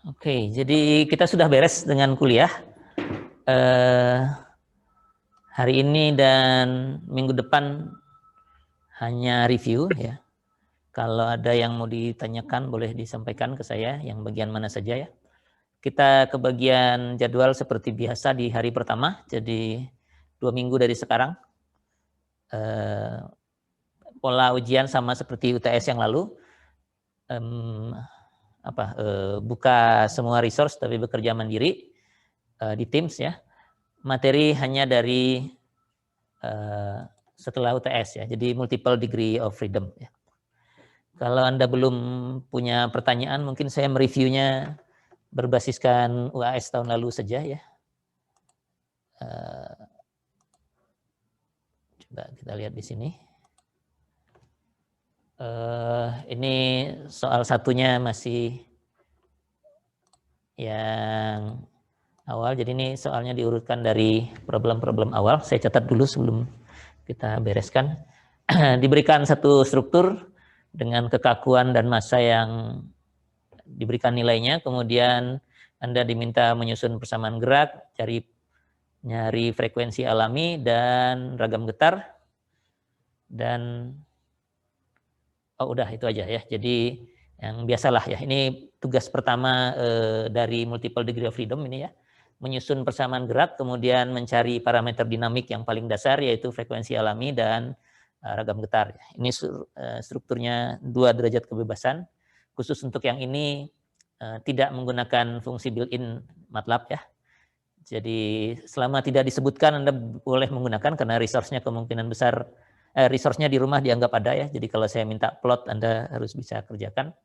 Oke, jadi kita sudah beres dengan kuliah. Hari ini dan minggu depan hanya review ya. Kalau ada yang mau ditanyakan boleh disampaikan ke saya yang bagian mana saja ya. Kita ke bagian jadwal seperti biasa di hari pertama, jadi 2 minggu dari sekarang. Pola ujian sama seperti UTS yang lalu. Buka semua resource tapi bekerja mandiri di Teams ya. Materi hanya dari setelah UTS ya, jadi multiple degree of freedom ya. Kalau Anda belum punya pertanyaan, mungkin saya mereviewnya berbasiskan UAS tahun lalu saja ya. Coba kita lihat di sini. Ini soal satunya masih yang awal, jadi ini soalnya diurutkan dari problem-problem awal. Saya catat dulu sebelum kita bereskan. Diberikan satu struktur dengan kekakuan dan massa yang diberikan nilainya, kemudian Anda diminta menyusun persamaan gerak, nyari frekuensi alami dan ragam getar, dan udah itu aja ya. Jadi yang biasalah ya, ini tugas pertama dari multiple degree of freedom ini ya, menyusun persamaan gerak, kemudian mencari parameter dinamik yang paling dasar yaitu frekuensi alami dan ragam getar. Ini strukturnya 2 derajat kebebasan. Khusus untuk yang ini tidak menggunakan fungsi built-in MATLAB ya. Jadi selama tidak disebutkan Anda boleh menggunakan karena resource-nya kemungkinan besar resource-nya di rumah dianggap ada ya. Jadi kalau saya minta plot Anda harus bisa kerjakan.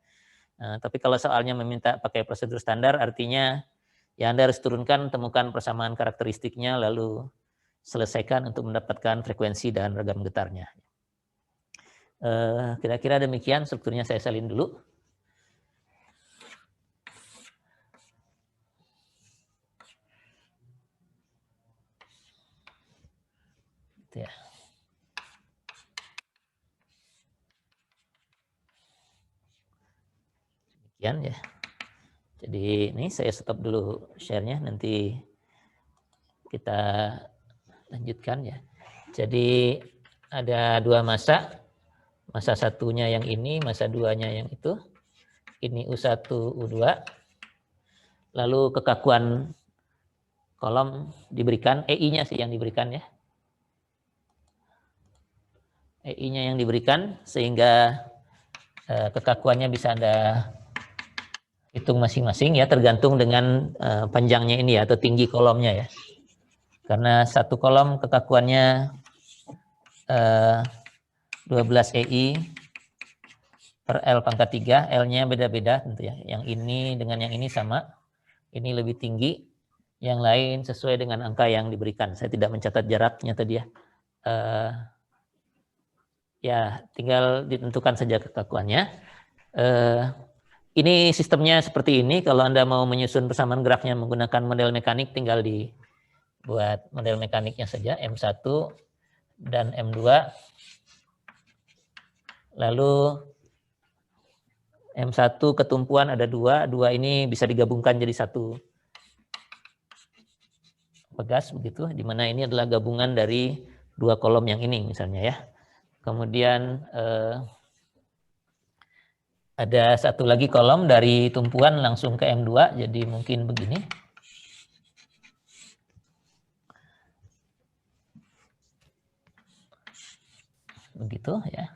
Tapi kalau soalnya meminta pakai prosedur standar artinya ya Anda harus turunkan, temukan persamaan karakteristiknya lalu selesaikan untuk mendapatkan frekuensi dan ragam getarnya. Kira-kira demikian strukturnya, saya salin dulu. Ya. Demikian ya. Jadi ini saya stop dulu share-nya, nanti kita lanjutkan ya. Jadi ada 2 massa. Massa satunya yang ini, massa 2-nya yang itu. Ini U1, U2. Lalu kekakuan kolom diberikan, EI-nya sih yang diberikan ya. EI-nya yang diberikan sehingga kekakuannya bisa Anda hitung masing-masing ya, tergantung dengan panjangnya ini ya, atau tinggi kolomnya ya. Karena satu kolom kekakuannya 12 EI per L pangkat 3, L-nya beda-beda tentu ya. Yang ini dengan yang ini sama, ini lebih tinggi, yang lain sesuai dengan angka yang diberikan. Saya tidak mencatat jaraknya tadi ya. Ya, tinggal ditentukan saja kekakuannya. Ini sistemnya seperti ini. Kalau Anda mau menyusun persamaan geraknya menggunakan model mekanik, tinggal dibuat model mekaniknya saja, M1 dan M2. Lalu M1 ketumpuan ada 2 ini bisa digabungkan jadi satu pegas begitu, di mana ini adalah gabungan dari 2 kolom yang ini misalnya ya. Kemudian ada satu lagi kolom dari tumpuan langsung ke M2, jadi mungkin begini. Begitu ya.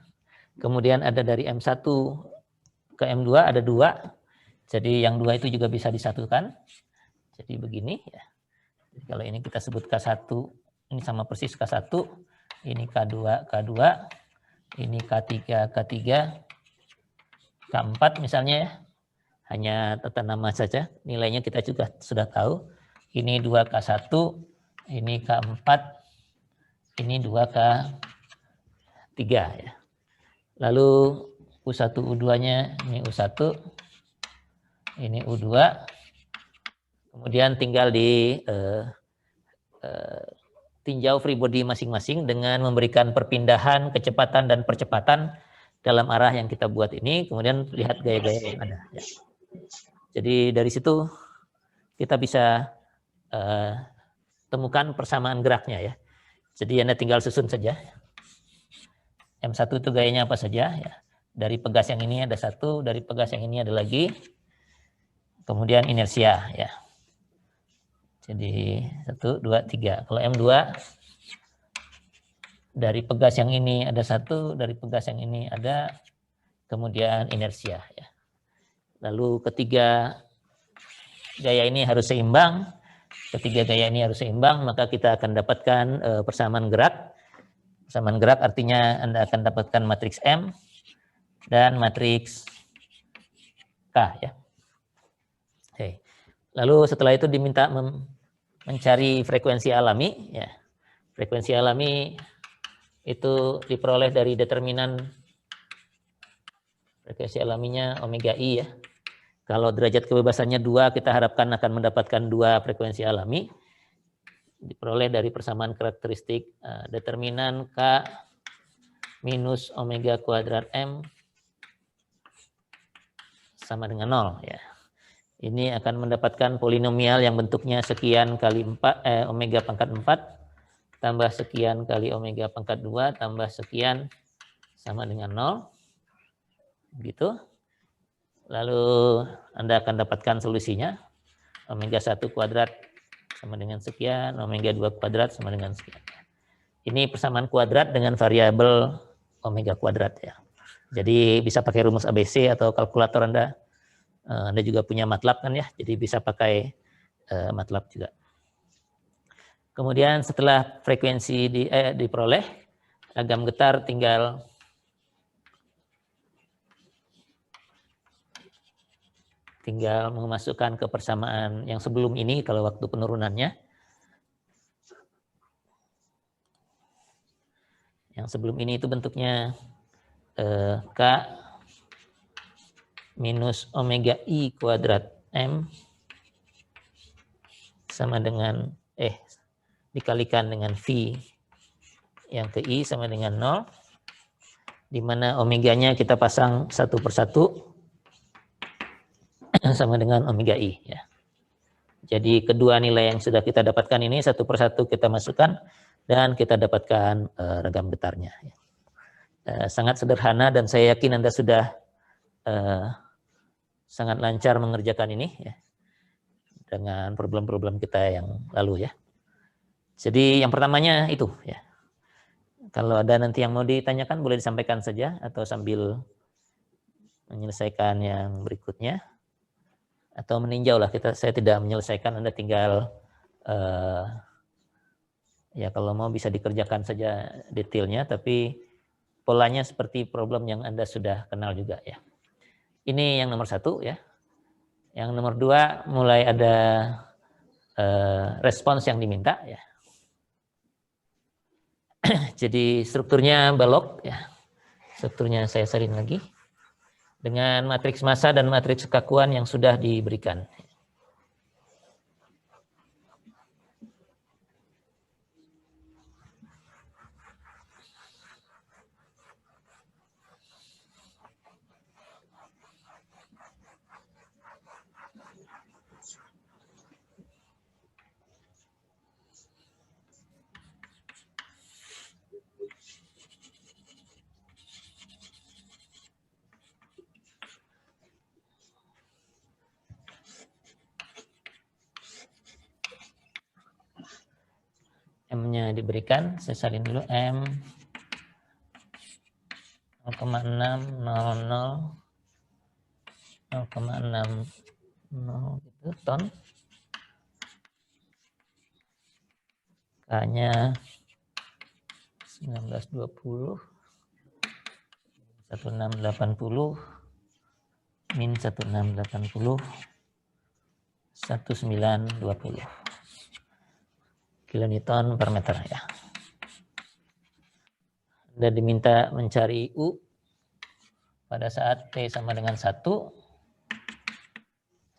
Kemudian ada dari M1 ke M2 ada 2. Jadi yang 2 itu juga bisa disatukan. Jadi begini ya. Jadi kalau ini kita sebut K1, ini sama persis K1, ini K2, K2, ini K3, K3, K4 misalnya ya. Hanya tata nama saja, nilainya kita juga sudah tahu. Ini 2K1, ini K4, ini 2K3 ya. Lalu U1, U2-nya, ini U1, ini U2. Kemudian tinggal di tinjau free body masing-masing dengan memberikan perpindahan, kecepatan, dan percepatan dalam arah yang kita buat ini. Kemudian lihat gaya-gaya yang ada. Ya. Jadi dari situ kita bisa temukan persamaan geraknya ya. Jadi Anda tinggal susun saja. M1 itu gayanya apa saja ya. Dari pegas yang ini ada satu, dari pegas yang ini ada lagi. Kemudian inersia ya. Jadi 1, 2, 3. Kalau M2 dari pegas yang ini ada satu, dari pegas yang ini ada, kemudian inersia ya. Lalu ketiga gaya ini harus seimbang. Ketiga gaya ini harus seimbang, maka kita akan dapatkan persamaan gerak. Persamaan gerak artinya Anda akan dapatkan matriks M dan matriks K ya. Oke. Lalu setelah itu diminta mencari frekuensi alami ya. Frekuensi alami itu diperoleh dari determinan frekuensi alaminya omega i ya. Kalau derajat kebebasannya 2, kita harapkan akan mendapatkan 2 frekuensi alami. Diperoleh dari persamaan karakteristik determinan K minus omega kuadrat M sama dengan 0 ya. Ini akan mendapatkan polinomial yang bentuknya sekian kali omega pangkat 4 tambah sekian kali omega pangkat 2 tambah sekian sama dengan 0. Gitu. Lalu Anda akan dapatkan solusinya. Omega 1 kuadrat sama dengan sekian, omega 2 kuadrat sama dengan sekian. Ini persamaan kuadrat dengan variabel omega kuadrat ya. Jadi bisa pakai rumus ABC atau kalkulator Anda. Anda juga punya MATLAB kan ya, jadi bisa pakai MATLAB juga. Kemudian setelah frekuensi diperoleh, ragam getar tinggal memasukkan ke persamaan yang sebelum ini kalau waktu penurunannya. Yang sebelum ini itu bentuknya K minus omega I kuadrat M sama dengan dikalikan dengan V yang ke I sama dengan 0, di mana omeganya kita pasang satu persatu sama dengan omega I ya. Jadi kedua nilai yang sudah kita dapatkan ini satu persatu kita masukkan dan kita dapatkan ragam getarnya. Sangat sederhana dan saya yakin Anda sudah sangat lancar mengerjakan ini ya, dengan problem-problem kita yang lalu ya. Jadi yang pertamanya itu ya. Kalau ada nanti yang mau ditanyakan boleh disampaikan saja atau sambil menyelesaikan yang berikutnya. Atau meninjau lah, saya tidak menyelesaikan, Anda tinggal ya kalau mau bisa dikerjakan saja detailnya, tapi polanya seperti problem yang Anda sudah kenal juga ya. Ini yang nomor 1 ya. Yang nomor 2 mulai ada respons yang diminta ya. Jadi strukturnya balok ya. Strukturnya saya salin lagi dengan matriks massa dan matriks kekakuan yang sudah diberikan. M-nya diberikan, saya salin dulu M 0,600 gitu, ton. K-nya 1920 1680 min 1680 1920 kilonewton per meter ya. Anda diminta mencari U pada saat T sama dengan 1.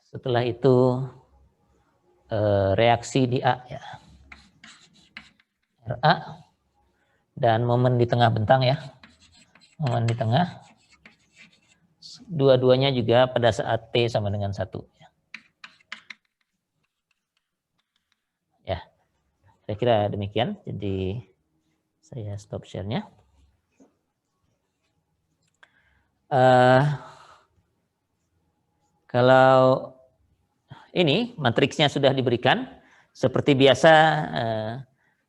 Setelah itu reaksi di A ya. RA dan momen di tengah bentang ya. Momen di tengah. Dua-duanya juga pada saat T sama dengan 1 ya. Ya, saya kira demikian. Jadi saya stop share-nya. Kalau ini matriksnya sudah diberikan, seperti biasa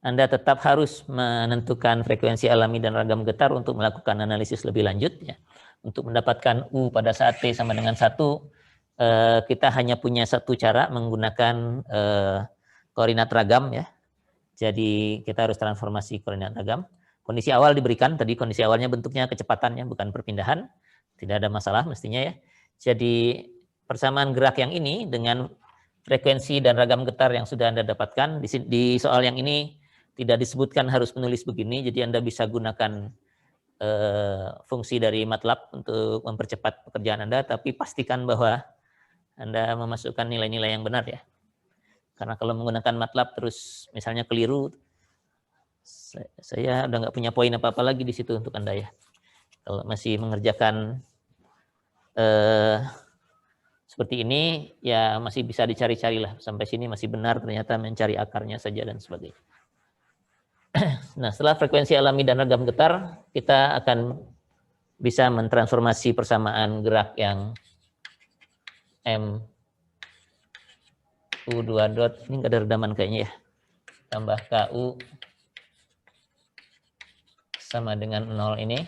Anda tetap harus menentukan frekuensi alami dan ragam getar untuk melakukan analisis lebih lanjut. Ya. Untuk mendapatkan U pada saat T sama dengan 1, kita hanya punya satu cara menggunakan koordinat ragam. Ya. Jadi kita harus transformasi koordinat ragam. Kondisi awal diberikan, tadi kondisi awalnya bentuknya kecepatannya, bukan perpindahan. Tidak ada masalah mestinya ya. Jadi persamaan gerak yang ini dengan frekuensi dan ragam getar yang sudah Anda dapatkan, di soal yang ini tidak disebutkan harus menulis begini, jadi Anda bisa gunakan fungsi dari MATLAB untuk mempercepat pekerjaan Anda, tapi pastikan bahwa Anda memasukkan nilai-nilai yang benar ya. Karena kalau menggunakan MATLAB terus misalnya keliru, saya udah nggak punya poin apa-apa lagi di situ untuk Anda ya. Kalau masih mengerjakan seperti ini, ya masih bisa dicari-cari lah. Sampai sini masih benar, ternyata mencari akarnya saja dan sebagainya. Nah, setelah frekuensi alami dan ragam getar, kita akan bisa mentransformasi persamaan gerak yang M U2 dot, ini nggak ada redaman kayaknya ya, tambah KU sama dengan 0 ini,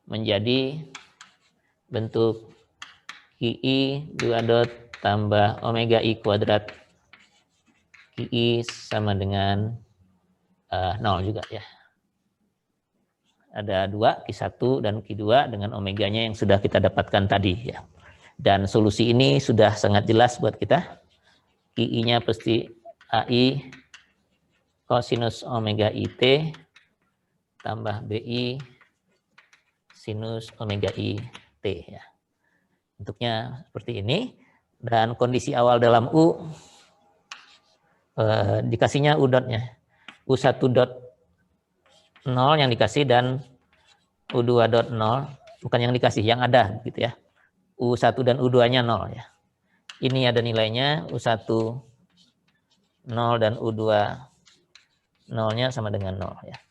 menjadi bentuk QI 2 dot tambah omega I kuadrat QI sama dengan 0 juga ya. Ada 2, Q1 dan Q2 dengan omeganya yang sudah kita dapatkan tadi ya. Dan solusi ini sudah sangat jelas buat kita. QI-nya pasti AI kosinus omega IT tambah BI sinus omega IT ya. Bentuknya seperti ini, dan kondisi awal dalam U dikasihnya U dotnya U1 dot 0 yang dikasih dan U2 dot 0, bukan yang dikasih, yang ada gitu ya. U1 dan U2 nya 0 ya. Ini ada nilainya, U1 0 dan U2 0 nya sama dengan 0 ya.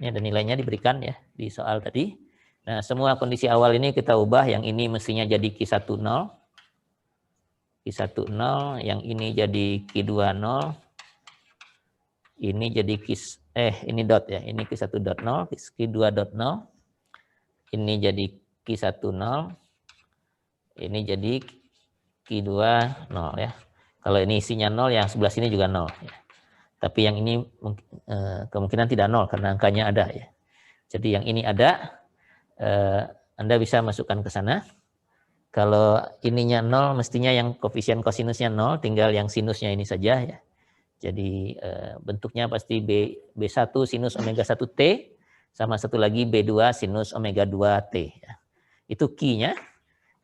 Ini ada nilainya diberikan ya di soal tadi. Nah, semua kondisi awal ini kita ubah, yang ini mestinya jadi Q1 0, Q1 0, yang ini jadi Q2 0, ini jadi ini dot ya, ini Q1 dot 0, Q2 dot 0, ini jadi Q1 0, ini jadi Q2 0 ya. Kalau ini isinya 0, yang sebelah sini juga 0 ya. Tapi yang ini kemungkinan tidak 0 karena angkanya ada ya. Jadi yang ini ada, Anda bisa masukkan ke sana. Kalau ininya 0, mestinya yang koefisien kosinusnya 0, tinggal yang sinusnya ini saja ya. Jadi bentuknya pasti B1 sinus omega 1T, sama satu lagi B2 sinus omega 2T. Ya. Itu Q-nya.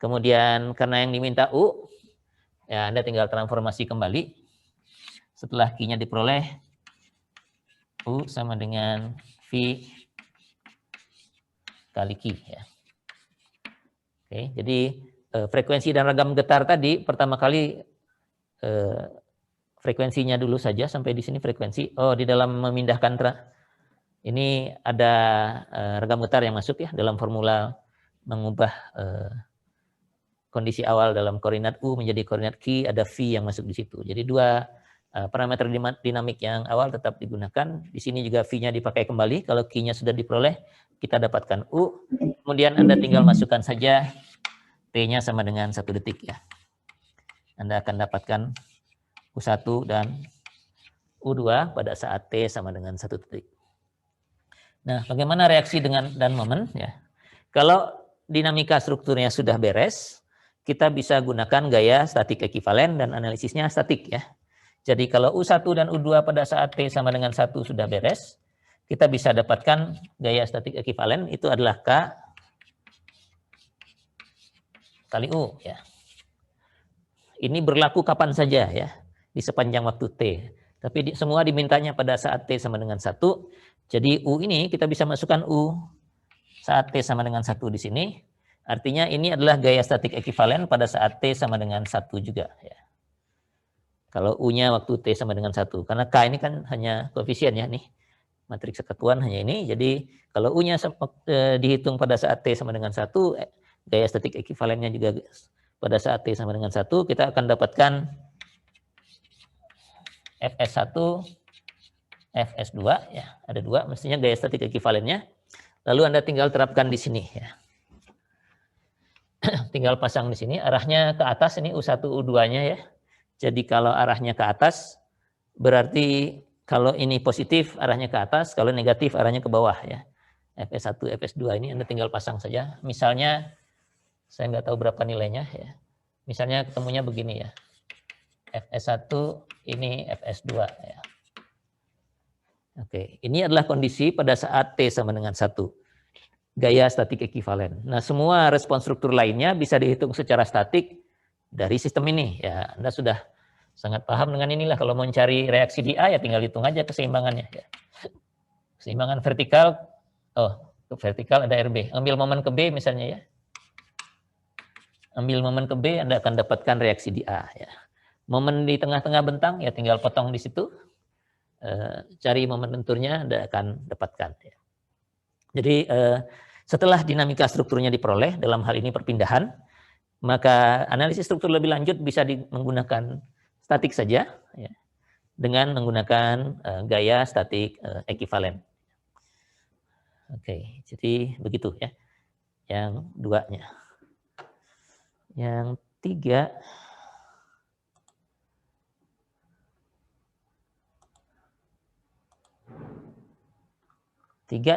Kemudian karena yang diminta U, ya Anda tinggal transformasi kembali. Setelah Q-nya diperoleh, U sama dengan V kali Q. Ya. Oke, jadi frekuensi dan ragam getar tadi pertama kali frekuensinya dulu saja, sampai di sini frekuensi. Oh, di dalam memindahkan ini ada ragam getar yang masuk ya dalam formula mengubah kondisi awal dalam koordinat U menjadi koordinat Q, ada V yang masuk di situ. Jadi dua parameter dinamik yang awal tetap digunakan. Di sini juga V-nya dipakai kembali. Kalau Q-nya sudah diperoleh, kita dapatkan U. Kemudian Anda tinggal masukkan saja T-nya sama dengan 1 detik ya. Anda akan dapatkan U1 dan U2 pada saat T sama dengan 1 detik. Nah, bagaimana reaksi dan momen ya? Kalau dinamika strukturnya sudah beres, kita bisa gunakan gaya statik ekivalen dan analisisnya statik ya. Jadi kalau U1 dan U2 pada saat T sama dengan 1 sudah beres, kita bisa dapatkan gaya statik ekivalen, itu adalah K kali U ya. Ini berlaku kapan saja ya, di sepanjang waktu T. Tapi semua dimintanya pada saat T sama dengan 1. Jadi U ini kita bisa masukkan U saat T sama dengan 1 di sini. Artinya ini adalah gaya statik ekivalen pada saat T sama dengan 1 juga ya. Kalau U-nya waktu T sama dengan 1. Karena K ini kan hanya koefisien ya nih. Matriks kesatuan hanya ini. Jadi kalau U-nya dihitung pada saat T sama dengan 1, gaya statik ekivalennya juga pada saat T sama dengan 1, kita akan dapatkan Fs1, Fs2 ya, ada 2 mestinya gaya statik ekivalennya. Lalu Anda tinggal terapkan di sini ya. Tinggal pasang di sini, arahnya ke atas ini U1, U2-nya ya. Jadi kalau arahnya ke atas, berarti kalau ini positif arahnya ke atas, kalau negatif arahnya ke bawah ya. Fs1, Fs2 ini Anda tinggal pasang saja. Misalnya, saya nggak tahu berapa nilainya ya. Misalnya ketemunya begini ya. Fs1 ini Fs2 ya. Oke, ini adalah kondisi pada saat T sama dengan 1. Gaya statik ekivalen. Nah, semua respons struktur lainnya bisa dihitung secara statik dari sistem ini. Ya, Anda sudah sangat paham dengan inilah. Kalau mau mencari reaksi di A, ya tinggal hitung aja keseimbangannya. Ya. Keseimbangan vertikal, ke vertikal ada RB. Ambil momen ke B misalnya ya. Ambil momen ke B, Anda akan dapatkan reaksi di A. Ya. Momen di tengah-tengah bentang, ya tinggal potong di situ. Cari momen lenturnya, Anda akan dapatkan. Ya. Jadi setelah dinamika strukturnya diperoleh, dalam hal ini perpindahan, maka analisis struktur lebih lanjut bisa menggunakan statik saja, ya, dengan menggunakan gaya statik ekivalen. Oke, jadi begitu ya, yang 2-nya. Yang 3,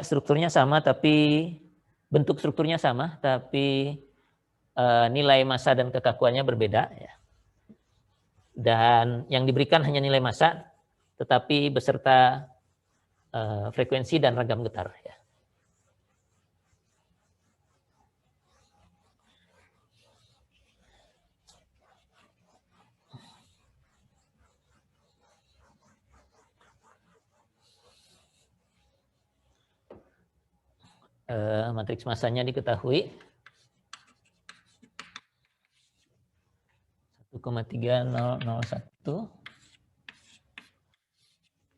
strukturnya sama, tapi bentuk strukturnya sama, tapi nilai massa dan kekakuannya berbeda. Ya. Dan yang diberikan hanya nilai massa, tetapi beserta frekuensi dan ragam getar. Ya. Matriks massanya diketahui 1,3001.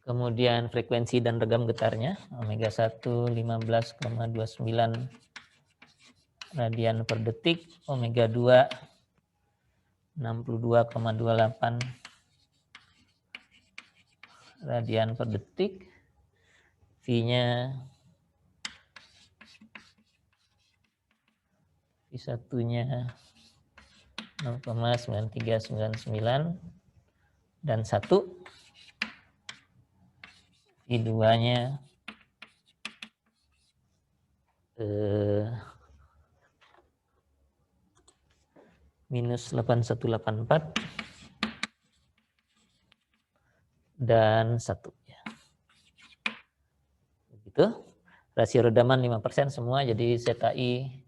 Kemudian frekuensi dan regam getarnya omega 1 15,29 radian per detik, omega 2 62,28 radian per detik, V-nya V1-nya 0,9399 dan 1, V2-nya minus 8184 dan 1. Ya. Begitu. Rasio redaman 5% semua, jadi ZI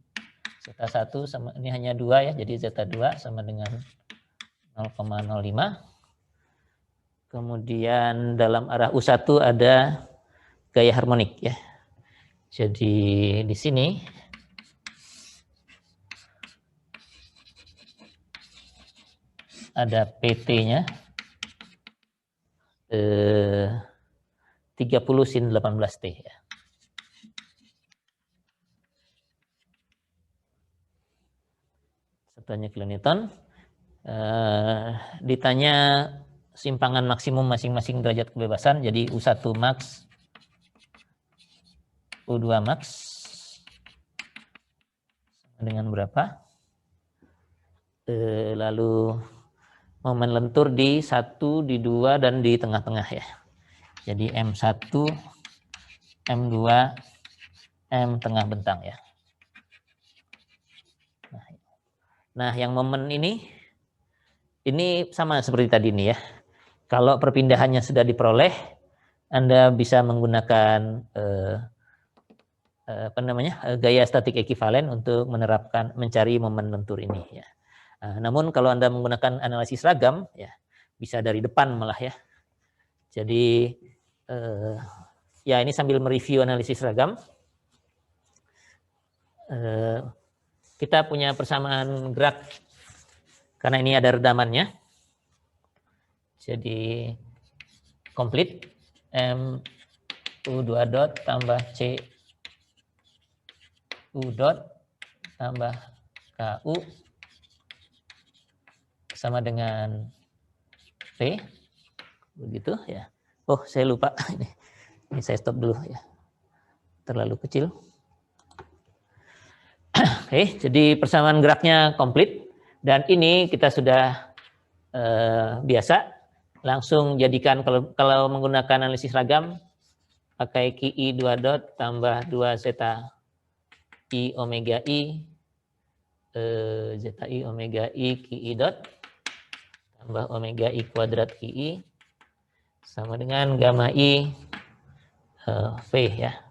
Z1 sama, ini hanya 2 ya, jadi Z2 sama dengan 0,05. Kemudian dalam arah U1 ada gaya harmonik ya. Jadi di sini ada PT-nya 30 sin 18T ya. Satuannya kilonewton. Ditanya simpangan maksimum masing-masing derajat kebebasan, jadi U1 max, U2 max dengan berapa? Lalu momen lentur di 1, di 2, dan di tengah-tengah ya. Jadi M1, M2, M tengah bentang ya. Nah, yang momen ini sama seperti tadi nih ya. Kalau perpindahannya sudah diperoleh, Anda bisa menggunakan gaya statik ekivalen untuk mencari momen lentur ini ya. Namun kalau Anda menggunakan analisis ragam ya, bisa dari depan malah ya. Jadi ya ini sambil mereview analisis ragam. Kita punya persamaan gerak karena ini ada redamannya. Jadi komplit M U2 dot tambah C U dot tambah KU sama dengan P, begitu ya. Oh, saya lupa ini saya stop dulu ya, terlalu kecil. Oke, jadi persamaan geraknya komplit dan ini kita sudah biasa langsung jadikan kalau menggunakan analisis ragam pakai QI 2 dot tambah 2 zeta I omega I zeta I omega I QI dot tambah omega I kuadrat QI sama dengan gamma I V ya.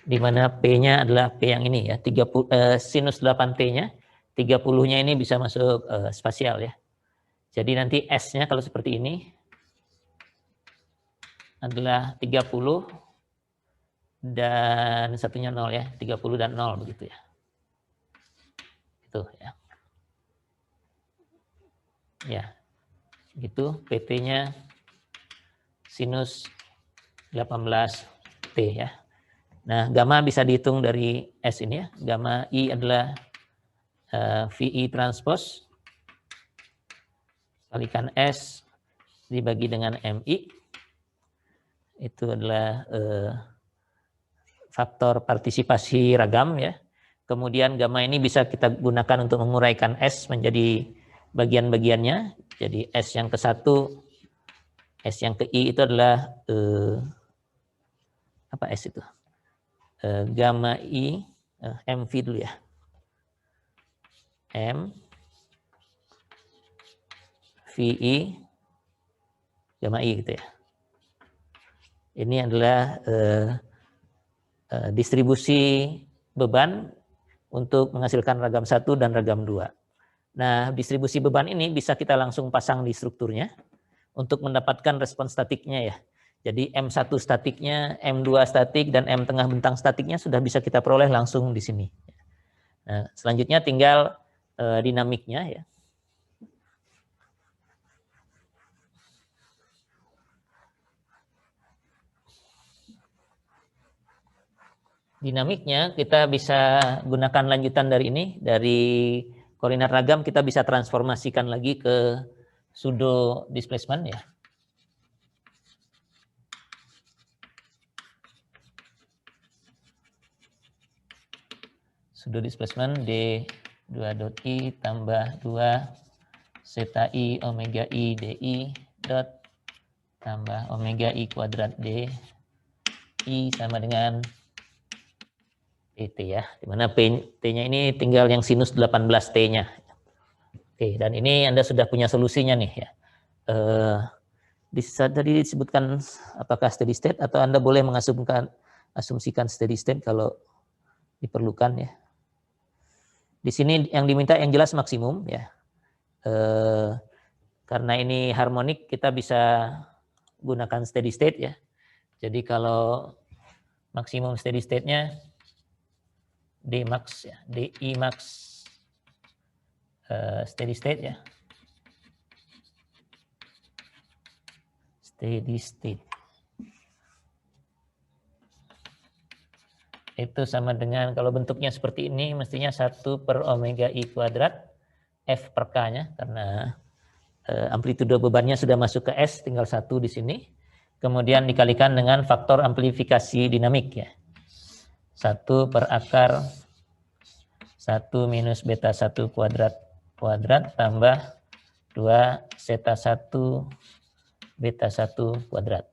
Di mana P-nya adalah P yang ini ya, 30 sinus 8T-nya, 30-nya ini bisa masuk spasial ya. Jadi nanti S-nya kalau seperti ini adalah 30 dan satunya 0 ya, 30 dan 0 begitu ya. Itu ya. Ya. Gitu PT-nya sinus 18T ya. Nah, gamma bisa dihitung dari S ini ya. Gamma I adalah VI transpose kalikan S dibagi dengan MI. Itu adalah faktor partisipasi ragam ya. Kemudian gamma ini bisa kita gunakan untuk menguraikan S menjadi bagian-bagiannya. Jadi S yang ke-1, S yang ke-I itu adalah apa S itu? Gamma I, MV dulu ya. M, VI, gamma I gitu ya. Ini adalah distribusi beban untuk menghasilkan ragam 1 dan ragam 2. Nah, distribusi beban ini bisa kita langsung pasang di strukturnya untuk mendapatkan respons statiknya ya. Jadi M1 statiknya, M2 statik, dan M tengah bentang statiknya sudah bisa kita peroleh langsung di sini. Nah, selanjutnya tinggal dinamiknya ya. Dinamiknya kita bisa gunakan lanjutan dari ini, dari koordinat ragam kita bisa transformasikan lagi ke pseudo displacement ya. Pseudo displacement D2 dot I tambah 2 zeta I omega I DI dot tambah omega I kuadrat D I sama dengan PT ya, dimana T-nya ini tinggal yang sinus 18T-nya. Oke, dan ini Anda sudah punya solusinya nih ya. Tadi disebutkan apakah steady state atau Anda boleh asumsikan steady state kalau diperlukan ya. Di sini yang diminta yang jelas maksimum ya. Karena ini harmonik kita bisa gunakan steady state ya. Jadi kalau maksimum steady state-nya D max ya, DI max steady state ya. Steady state. Itu sama dengan kalau bentuknya seperti ini mestinya 1 per omega I kuadrat F per K-nya karena amplitudo bebannya sudah masuk ke S, tinggal 1 di sini. Kemudian dikalikan dengan faktor amplifikasi dinamik ya. 1 per akar 1 minus beta 1 kuadrat tambah 2 zeta 1 beta 1 kuadrat.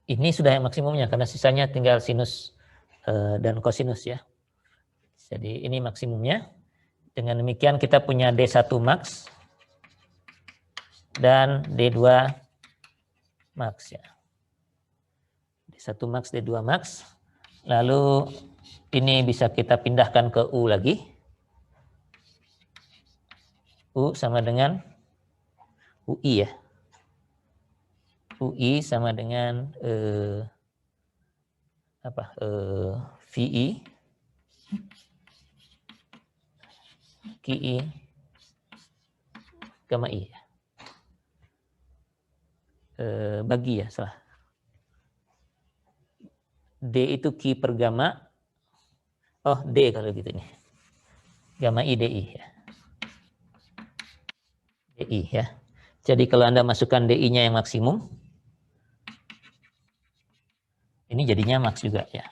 Ini sudah yang maksimumnya karena sisanya tinggal sinus dan kosinus ya. Jadi ini maksimumnya. Dengan demikian kita punya D1 max dan D2 max ya. D1 max, D2 max. Lalu ini bisa kita pindahkan ke U lagi. U sama dengan UI ya. UI sama dengan VI QI gamma I. Bagi ya, salah. D itu Q per gamma. Oh, D kalau gitu nih. Gamma I DI ya. DI ya. Jadi kalau Anda masukkan DI-nya yang maksimum, ini jadinya max juga ya.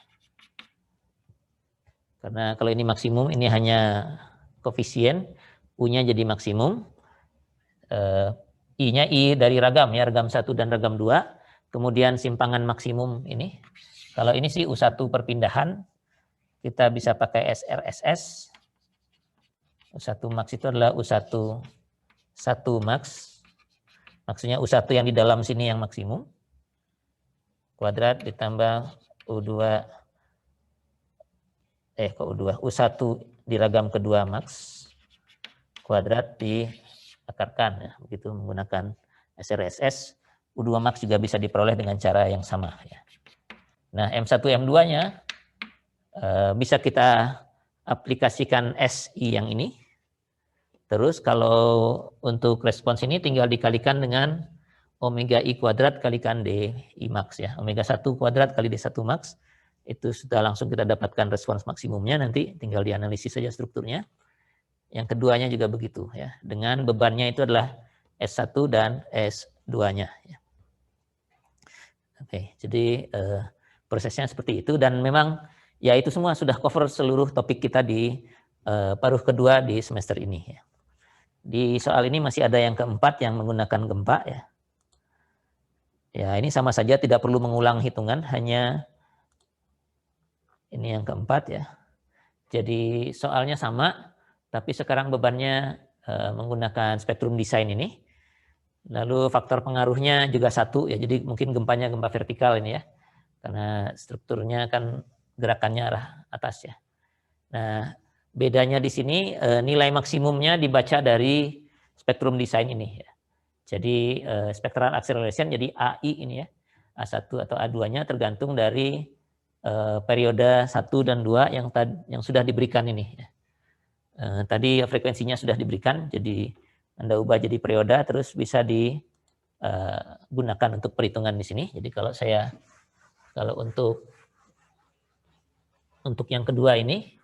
Karena kalau ini maksimum, ini hanya koefisien, U-nya jadi maksimum, I-nya I dari ragam ya, ragam 1 dan ragam 2, kemudian simpangan maksimum ini. Kalau ini sih U1 perpindahan, kita bisa pakai SRSS. U1 max itu adalah U1 1 max. Maksudnya U1 yang di dalam sini yang maksimum. Kuadrat ditambah U2 U1 di ragam kedua max. Kuadrat diakarkan ya, begitu menggunakan SRSS. U2 max juga bisa diperoleh dengan cara yang sama ya. Nah, M1 M2-nya bisa kita aplikasikan SI yang ini. Terus kalau untuk respons ini tinggal dikalikan dengan omega I kuadrat kalikan D I max ya. Omega 1 kuadrat kali D1 max. Itu sudah langsung kita dapatkan respons maksimumnya, nanti tinggal dianalisis saja strukturnya. Yang keduanya juga begitu ya. Dengan bebannya itu adalah S1 dan S2-nya ya. Oke, jadi prosesnya seperti itu, dan memang ya itu semua sudah cover seluruh topik kita di paruh kedua di semester ini ya. Di soal ini masih ada yang keempat yang menggunakan gempa ya. Ya, ini sama saja tidak perlu mengulang hitungan, hanya ini yang keempat ya. Jadi soalnya sama, tapi sekarang bebannya menggunakan spektrum desain ini. Lalu faktor pengaruhnya juga satu ya, jadi mungkin gempanya gempa vertikal ini ya. Karena strukturnya kan gerakannya arah atas ya. Nah, bedanya di sini nilai maksimumnya dibaca dari spektrum desain ini ya. Jadi spectral acceleration jadi AI ini ya. A1 atau A2-nya tergantung dari periode 1 dan 2 yang sudah diberikan ini ya. Tadi frekuensinya sudah diberikan, jadi Anda ubah jadi periode terus bisa digunakan untuk perhitungan di sini. Jadi kalau untuk yang kedua ini,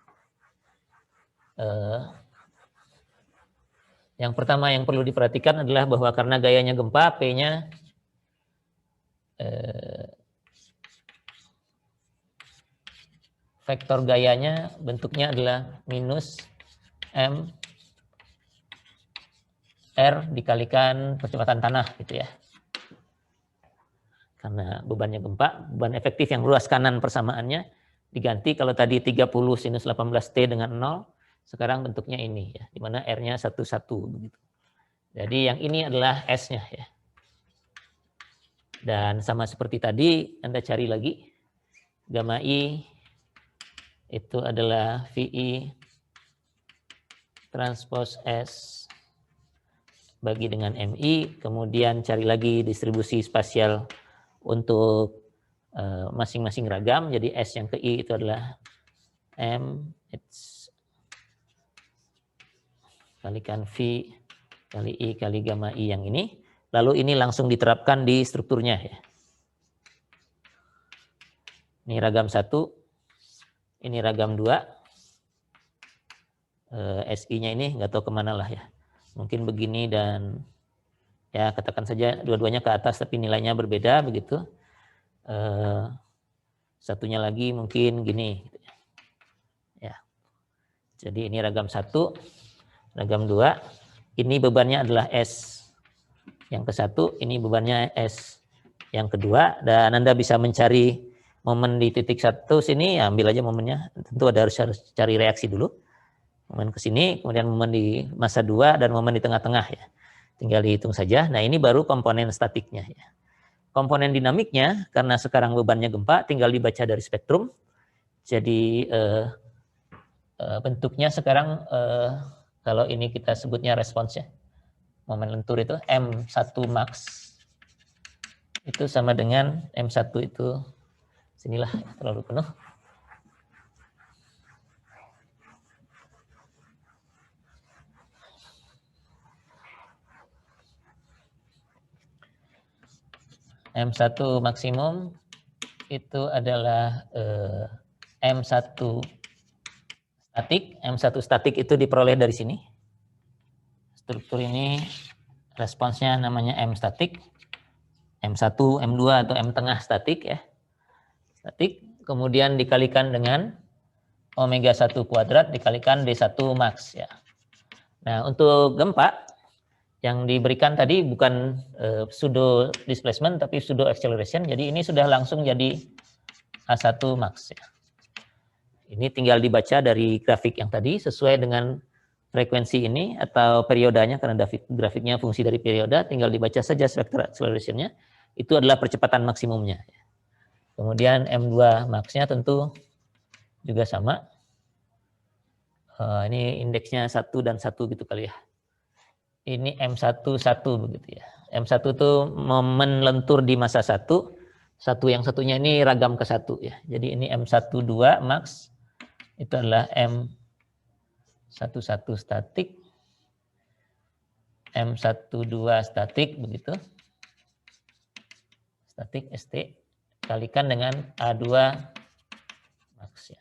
yang pertama yang perlu diperhatikan adalah bahwa karena gayanya gempa, P-nya vektor gayanya bentuknya adalah minus M R dikalikan percepatan tanah gitu ya. Karena bebannya gempa, beban efektif yang ruas kanan persamaannya diganti, kalau tadi 30 sinus 18T dengan 0, sekarang bentuknya ini ya, di mana R-nya 11 begitu. Jadi yang ini adalah S-nya ya. Dan sama seperti tadi, Anda cari lagi gamma I itu adalah VI transpose S bagi dengan MI, kemudian cari lagi distribusi spasial untuk masing-masing ragam, jadi S yang ke I itu adalah M kalikan V kali I kali gamma I yang ini, lalu ini langsung diterapkan di strukturnya ya. Ini ragam 1, ini ragam 2, SI-nya ini nggak tahu kemana lah ya. Mungkin begini dan ya katakan saja dua-duanya ke atas tapi nilainya berbeda begitu. Satunya lagi mungkin gini. Ya. Jadi ini ragam 1, ragam 2. Ini bebannya adalah S yang ke-1, ini bebannya S yang kedua, dan Anda bisa mencari momen di titik 1 sini, ya ambil aja momennya. Tentu harus cari reaksi dulu. Momen ke sini, kemudian momen di masa 2 dan momen di tengah-tengah ya. Tinggal dihitung saja. Nah, ini baru komponen statiknya ya. Komponen dinamiknya, karena sekarang bebannya gempa, tinggal dibaca dari spektrum. Jadi bentuknya sekarang kalau ini kita sebutnya responsnya. Momen lentur itu M1 max itu sama dengan M1 itu sinilah ya, terlalu penuh. M1 maksimum itu adalah M1 statik. M1 statik itu diperoleh dari sini. Struktur ini responsnya namanya M statik. M1, M2 atau M tengah statik ya. Statik, kemudian dikalikan dengan omega 1 kuadrat dikalikan D1 max ya. Nah, untuk gempa yang diberikan tadi bukan pseudo displacement tapi pseudo acceleration. Jadi ini sudah langsung jadi A1 max ya. Ini tinggal dibaca dari grafik yang tadi sesuai dengan frekuensi ini atau periodanya karena grafiknya fungsi dari perioda, tinggal dibaca saja vector acceleration-nya. Itu adalah percepatan maksimumnya. Kemudian M2 max-nya tentu juga sama. Ini indeksnya 1 dan 1 gitu kali ya. Ini M1 1 begitu ya. M1 itu momen lentur di masa 1. Satu yang satunya ini ragam ke 1 ya. Jadi ini M12 max itu adalah M11 statik. M12 statik begitu. Statik ST kalikan dengan A2 max ya.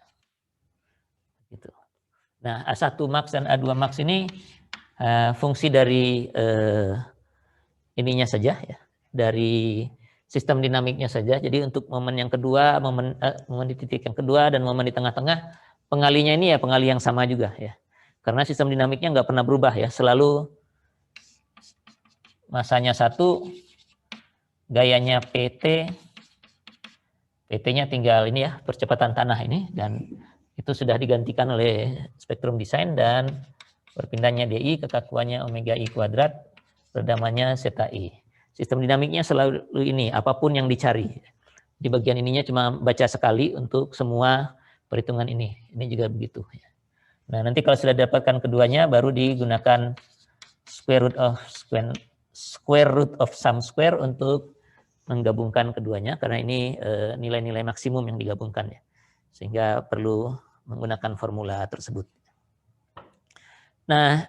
Gitu. Nah, A1 max dan A2 max ini fungsi dari ininya saja ya. Dari sistem dinamiknya saja. Jadi untuk momen yang kedua, momen di titik yang kedua dan momen di tengah-tengah, pengalinya ini ya pengali yang sama juga ya. Karena sistem dinamiknya nggak pernah berubah ya. Selalu masanya 1, gayanya PT, PT-nya tinggal ini ya, percepatan tanah ini, dan itu sudah digantikan oleh spektrum desain dan berpindahnya DI, kekakuannya omega I kuadrat, redamannya zeta I. Sistem dinamiknya selalu ini, apapun yang dicari. Di bagian ininya cuma baca sekali untuk semua perhitungan ini. Ini juga begitu. Nah, nanti kalau sudah dapatkan keduanya, baru digunakan square root of sum square untuk menggabungkan keduanya, karena ini nilai-nilai maksimum yang digabungkan ya, sehingga perlu menggunakan formula tersebut. Nah,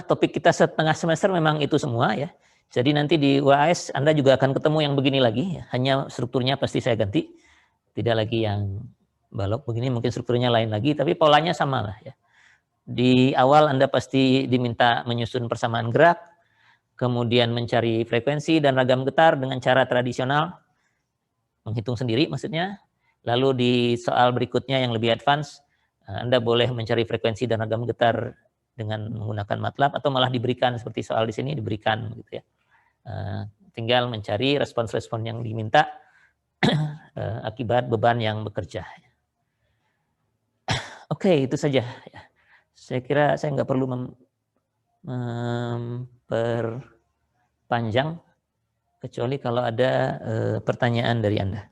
topik kita setengah semester memang itu semua ya. Jadi nanti di UAS Anda juga akan ketemu yang begini lagi, ya. Hanya strukturnya pasti saya ganti, tidak lagi yang balok begini, mungkin strukturnya lain lagi, tapi polanya sama lah ya. Di awal Anda pasti diminta menyusun persamaan gerak, kemudian mencari frekuensi dan ragam getar dengan cara tradisional, menghitung sendiri maksudnya. Lalu di soal berikutnya yang lebih advance, Anda boleh mencari frekuensi dan ragam getar dengan menggunakan MATLAB, atau malah diberikan seperti soal di sini diberikan gitu ya. Tinggal mencari respons-respons yang diminta akibat beban yang bekerja. Oke, itu saja. Saya kira saya nggak perlu memperpanjang, kecuali kalau ada pertanyaan dari Anda.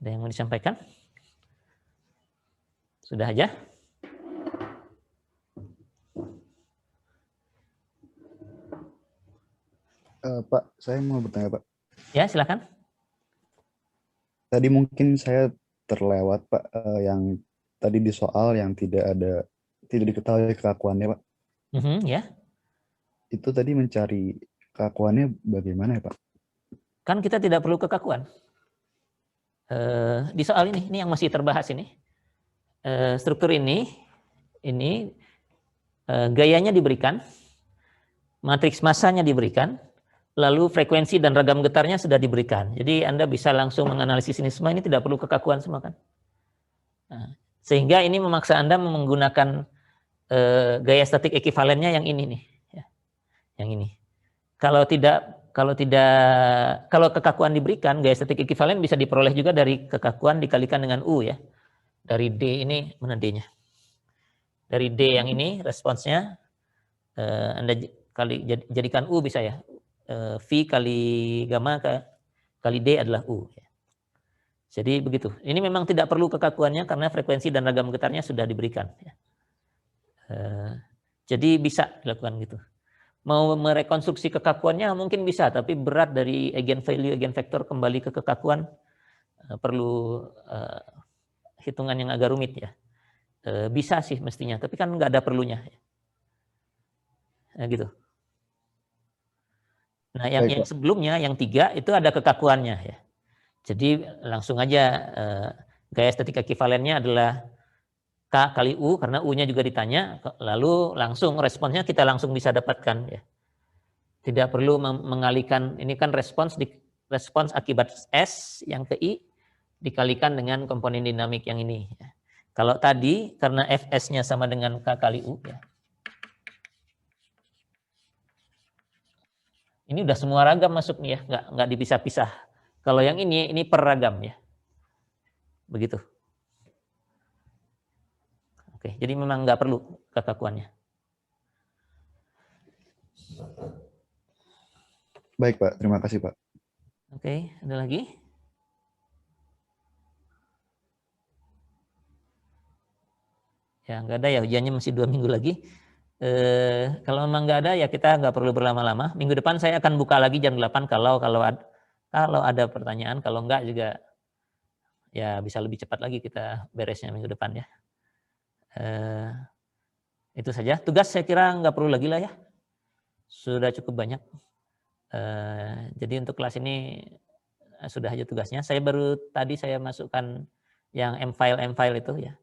Ada yang mau disampaikan? Sudah aja? Pak, saya mau bertanya, Pak. Ya, silakan. Tadi mungkin saya terlewat, Pak, yang tadi di soal yang tidak diketahui kekakuannya, Pak. Ya. Itu tadi mencari kekakuannya bagaimana ya, Pak? Kan kita tidak perlu kekakuan. Di soal ini yang masih terbahas ini. Struktur ini gayanya diberikan, matriks masanya diberikan, lalu frekuensi dan ragam getarnya sudah diberikan. Jadi Anda bisa langsung menganalisis ini semua, ini tidak perlu kekakuan semua kan. Nah, sehingga ini memaksa Anda menggunakan gaya statik ekivalennya yang ini nih. Ya. Yang ini. Kalau kekakuan diberikan, gaya statik ekivalen bisa diperoleh juga dari kekakuan dikalikan dengan U ya. Dari D ini, mana D-nya? Dari D yang ini, responsnya, Anda jadikan U bisa ya. V kali gamma kali D adalah U. Jadi begitu. Ini memang tidak perlu kekakuannya karena frekuensi dan ragam getarnya sudah diberikan. Jadi bisa dilakukan gitu. Mau merekonstruksi kekakuannya mungkin bisa, tapi berat dari eigenvalue, eigenvektor kembali ke kekakuan perlu hitungan yang agak rumit ya. Bisa sih mestinya, tapi kan nggak ada perlunya. Gitu. Nah, yang Baik, Pak. sebelumnya, yang 3 itu ada kekakuannya ya. Jadi langsung aja gaya estetik ekivalennya adalah K kali U, karena U-nya juga ditanya, lalu langsung responsnya kita langsung bisa dapatkan ya. Tidak perlu mengalihkan, ini kan respons akibat S yang ke I dikalikan dengan komponen dinamik yang ini. Ya. Kalau tadi karena Fs-nya sama dengan K kali U ya. Ini udah semua ragam masuk nih ya, nggak dipisah-pisah. Kalau yang ini per ragam ya. Begitu. Oke, jadi memang nggak perlu kekakuannya. Baik, Pak. Terima kasih, Pak. Oke, ada lagi? Ya nggak ada ya, ujiannya masih 2 minggu lagi. Kalau memang nggak ada ya kita nggak perlu berlama-lama. Minggu depan saya akan buka lagi jam 8 kalau ada pertanyaan. Kalau nggak juga ya bisa lebih cepat lagi kita beresnya minggu depan ya. Itu saja. Tugas saya kira nggak perlu lagi lah ya. Sudah cukup banyak. Jadi untuk kelas ini sudah aja tugasnya. Saya baru tadi saya masukkan yang M-file itu ya.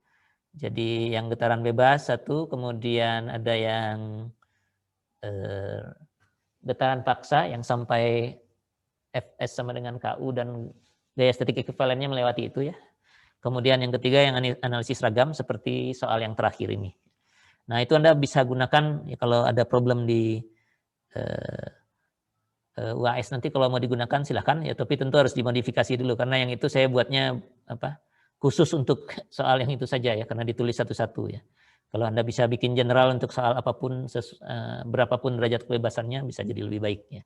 Jadi yang getaran bebas 1, kemudian ada yang getaran paksa yang sampai Fs sama dengan Ku dan gaya estetik ekivalennya melewati itu ya. Kemudian yang ketiga yang analisis ragam seperti soal yang terakhir ini. Nah itu Anda bisa gunakan ya, kalau ada problem di UAS nanti kalau mau digunakan silahkan ya, tapi tentu harus dimodifikasi dulu karena yang itu saya buatnya khusus untuk soal yang itu saja ya, karena ditulis satu-satu ya. Kalau Anda bisa bikin general untuk soal apapun, berapapun derajat kebebasannya bisa jadi lebih baik ya.